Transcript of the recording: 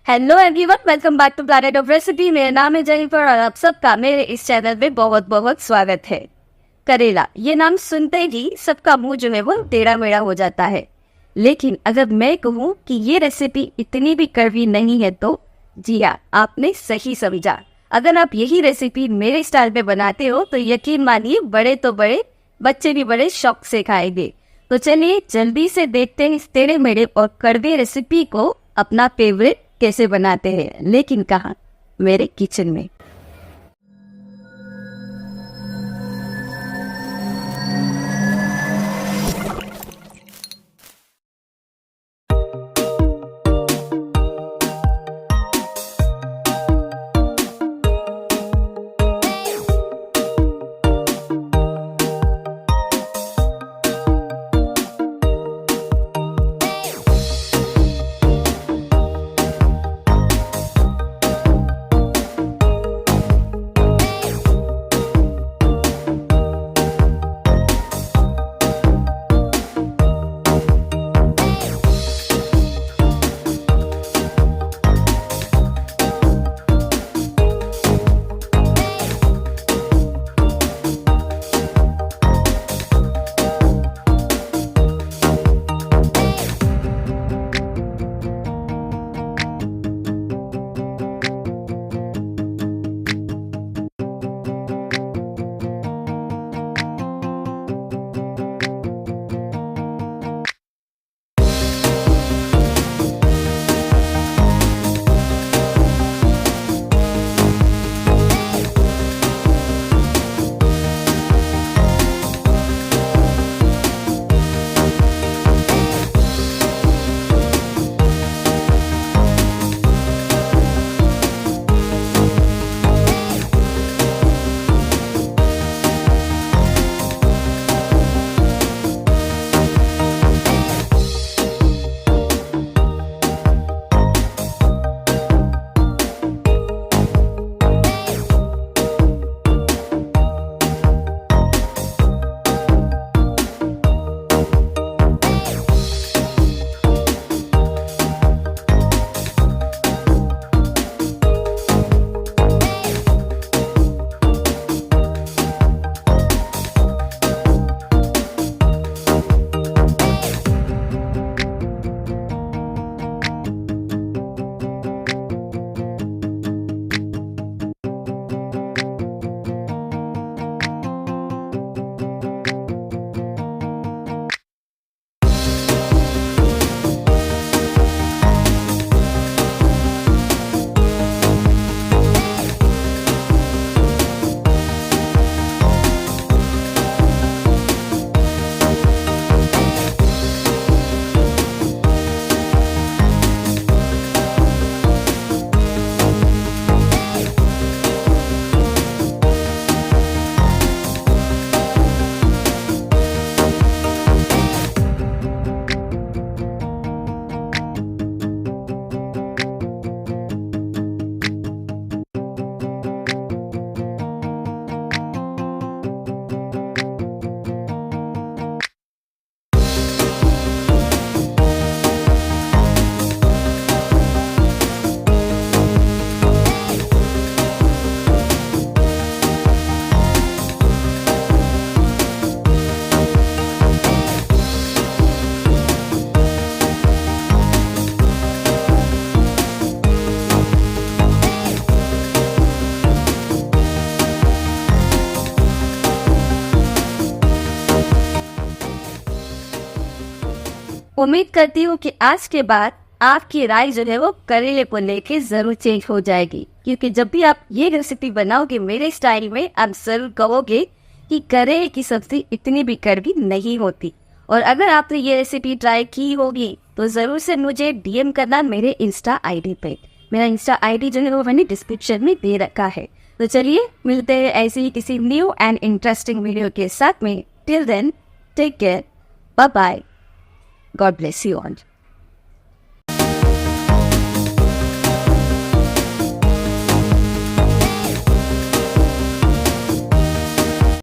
Hello everyone, welcome back to planet of recipe. मेरा नाम है जेनिफर और आप सबका मेरे इस चैनल में बहुत बहुत स्वागत है। करेला, ये नाम सुनते ही सबका मुंह जो है वो टेढ़ा मेढ़ा हो जाता है। लेकिन अगर मैं कहूँ कि ये रेसिपी इतनी भी कड़वी नहीं है तो जी हाँ, आपने सही समझा। अगर आप यही रेसिपी मेरे स्टाइल में बनाते हो तो यकीन मानिए बड़े तो बड़े, बच्चे भी बड़े शौक से खाएंगे। तो चलिए जल्दी से देखते हैं इस टेढ़े मेढ़े और कड़वे रेसिपी को अपना फेवरेट कैसे बनाते हैं, लेकिन कहाँ, मेरे किचन में। उम्मीद करती हूँ कि आज के बाद आपकी राय जो है वो करेले को लेके जरूर चेंज हो जाएगी, क्योंकि जब भी आप ये रेसिपी बनाओगे मेरे स्टाइल में, आप जरूर कहोगे कि करेले की सब्जी इतनी भी कड़वी नहीं होती। और अगर आपने ये रेसिपी ट्राई की होगी तो जरूर से मुझे डीएम करना मेरे इंस्टा आईडी पे। मेरा इंस्टा आईडी जो है वो मैंने डिस्क्रिप्शन में दे रखा है। तो चलिए मिलते हैं ऐसे ही किसी न्यू एंड इंटरेस्टिंग वीडियो के साथ में। Till then, take care, bye bye, God bless you all.